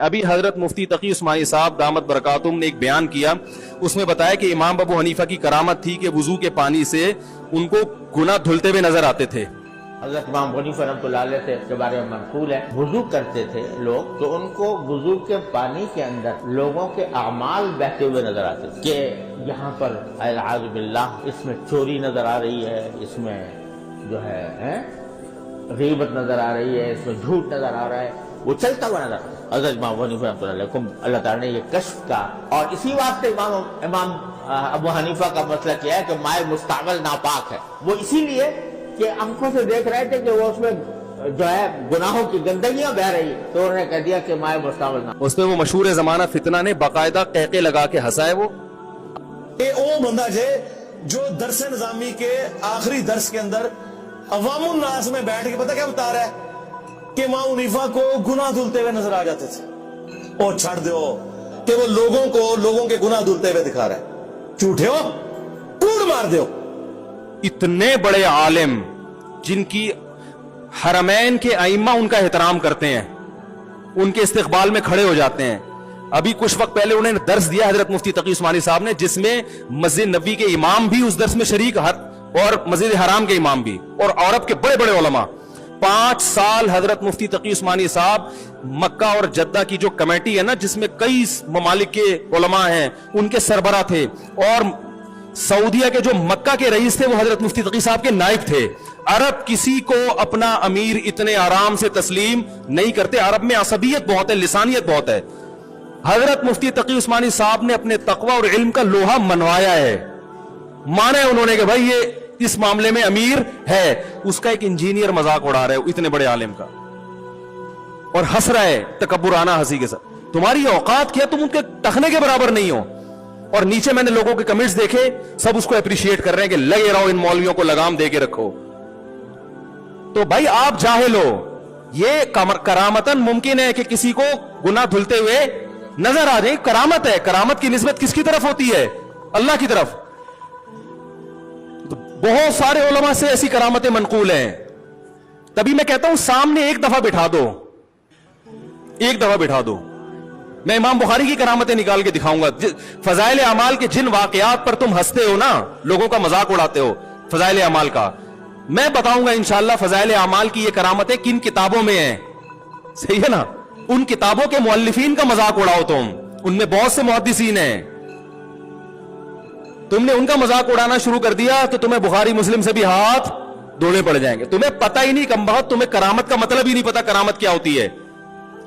अभी हजरत मुफ्ती तकी उस्मानी साहब दामत बरकातुम ने एक बयान किया, उसमें बताया कि इमाम अबू हनीफा की करामत थी कि वुजू के पानी से उनको गुनाह धुलते हुए नजर आते थे। हजरत इमाम हनीफा रहमतुल्लाह अलैह से इसके बारे में मनकूल है, वुजू करते थे लोग तो उनको वुजू के पानी के अंदर लोगों के अमाल बहते हुए नजर आते थे कि यहाँ पर अल-आज़ बिल्लाह इसमें चोरी नजर आ रही है, इसमें जो है गीबत नजर आ रही है, इसमें झूठ नजर आ रहा है, वो चलता हुआ नजर। हजरत इमाम हनीफा रहमतुल्लाह अलैह को अल्लाह ताला ने ये कश्फ का, और इसी वास्ते इमाम अबू हनीफा का मसला क्या है कि माए मुस्तामल नापाक है। वो इसीलिए कि आंखों से देख रहे थे कि वो उसमें जो है गुनाहों की गंदगियां बह रही, तो उन्होंने कह दिया कि माए मुस्तामल ना। उसमें वो मशहूर जमाना फितना ने बाकायदा कहके लगा के हंसाए। वो बंदा जे जो दरस निजामी के आखिरी दर्स के अंदर अवामुन नास में बैठ के पता क्या बता रहा है कि इमाम हनीफा को गुनाह धुलते हुए नजर आ जाते थे। और छाड़ दो कि वो लोगों के गुनाह धुलते हुए दिखा रहा है। झूठे हो, कूड़ मार दो। इतने बड़े आलिम जिनकी हरमैन के आइम्मा उनका एहतराम करते हैं, उनके इस्तिकबाल में खड़े हो जाते हैं। अभी कुछ वक्त पहले उन्हें दर्स दिया हजरत मुफ्ती तकी उस्मानी साहब ने, जिसमें मस्जिद नबी के इमाम भी उस दर्स में शरीक और मस्जिद हराम के इमाम भी और अरब के बड़े बड़े उलमा। 5 साल हजरत मुफ्ती तकी उस्मानी साहब मक्का और जद्दा की जो कमेटी है ना, जिसमें कई ममालिक के उलमा हैं, उनके सरबरा थे। और सऊदिया के जो मक्का के रईस थे वो हजरत मुफ्ती तकी साहब के नाइब थे। अरब किसी को अपना अमीर इतने आराम से तस्लीम नहीं करते। अरब में असबियत बहुत है, लिसानियत बहुत है। हजरत मुफ्ती तकी उस्मानी साहब ने अपने तकवा और इल्म का लोहा मनवाया है, माना है उन्होंने कि भाई ये इस मामले में अमीर है। उसका एक इंजीनियर मजाक उड़ा रहा है इतने बड़े आलिम का, और हंस रहा है तकब्बुराना हंसी के साथ। तुम्हारी औकात क्या, तुम उनके टखने के बराबर नहीं हो। और नीचे मैंने लोगों के कमेंट्स देखे, सब उसको अप्रिशिएट कर रहे हैं कि लगे रहो, इन मौलवियों को लगाम दे के रखो। तो भाई आप जाहिल हो, ये करामतन मुमकिन है कि किसी को गुनाह धुलते हुए नजर आ जाए। करामत है, करामत की निस्बत किसकी तरफ होती है? अल्लाह की तरफ। तो बहुत सारे उलमा से ऐसी करामतें मनकूल हैं। तभी मैं कहता हूं सामने एक दफा बिठा दो, एक दफा बिठा दो। मैं इमाम बुखारी की करामतें निकाल के दिखाऊंगा। फजाइल अमाल के जिन वाकयात पर तुम हंसते हो ना, लोगों का मजाक उड़ाते हो फजाइल अमाल का, मैं बताऊंगा इंशाअल्लाह फजाइल अमाल की ये करामतें किन किताबों में है। सही है ना? उन किताबों के मुअल्लिफीन का मजाक उड़ाओ तुम, उनमें बहुत से मुहद्दिसीन हैं। तुमने उनका मजाक उड़ाना शुरू कर दिया तो तुम्हें बुखारी मुस्लिम से भी हाथ धोने पड़ जाएंगे। तुम्हें पता ही नहीं कमबख्त, तुम्हें करामत का मतलब ही नहीं पता करामत क्या होती है।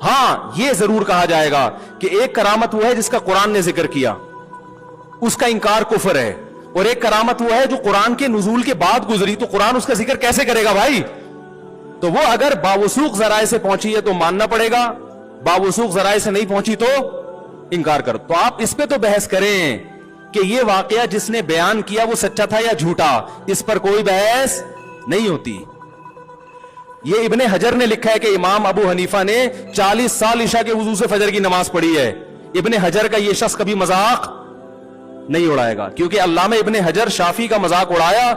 हां, यह जरूर कहा जाएगा कि एक करामत वो है जिसका कुरान ने जिक्र किया, उसका इंकार कुफर है। और एक करामत वो है जो कुरान के नुज़ूल के बाद गुजरी, तो कुरान उसका जिक्र कैसे करेगा भाई? तो वो अगर बावसूख जराए से पहुंची है तो मानना पड़ेगा, बावसूख जराए से नहीं पहुंची तो इंकार करो। तो आप इस पे तो बहस करें कि ये वाकया जिसने बयान किया वो सच्चा था या झूठा, इस पर कोई बहस नहीं होती। ये इब्ने हजर ने लिखा है कि इमाम अबू हनीफा ने 40 साल इशा के वुजू से फजर की नमाज पढ़ी है। इब्ने हजर का ये शख्स कभी मजाक नहीं उड़ाएगा, क्योंकि अल्लामा इब्ने हजर शाफी का मजाक उड़ाया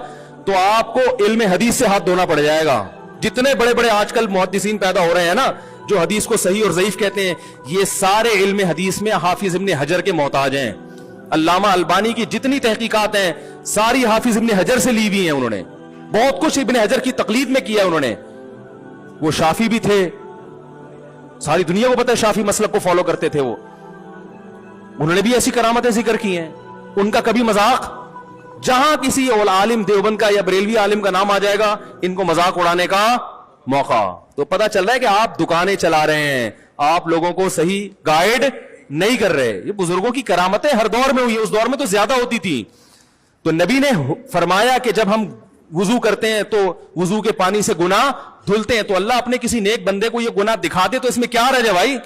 तो आपको इल्म हदीस से हाथ धोना पड़ जाएगा। जितने बड़े बड़े आजकल मुहद्दिसीन पैदा हो रहे हैं ना, जो हदीस को सही और ज़ईफ कहते हैं, ये सारे इल्म हदीस में हाफिज इब्ने हजर के मोहताज हैं। अल्लामा अलबानी की जितनी तहकीकात हैं सारी हाफिज इब्ने हजर से ली हुई हैं। उन्होंने बहुत कुछ इब्ने हजर की तकलीद में किया है। उन्होंने, वो शाफी भी थे, सारी दुनिया को पता है शाफी मसलक को फॉलो करते थे वो। उन्होंने भी ऐसी करामतें जिक्र की हैं। उनका कभी मजाक, जहां किसी आलिम देवबंद का या बरेलवी आलिम का नाम आ जाएगा, इनको मजाक उड़ाने का मौका। तो पता चल रहा है कि आप दुकानें चला रहे हैं, आप लोगों को सही गाइड नहीं कर रहे। ये बुजुर्गों की करामतें हर दौर में हुई है, उस दौर में तो ज्यादा होती थी। तो नबी ने फरमाया कि जब हम वुजू करते हैं तो वुजू के पानी से गुनाह धुलते हैं। तो अल्लाह अपने किसी नेक बंदे को ये गुनाह दिखा दे तो इसमें क्या रह जाए भाई?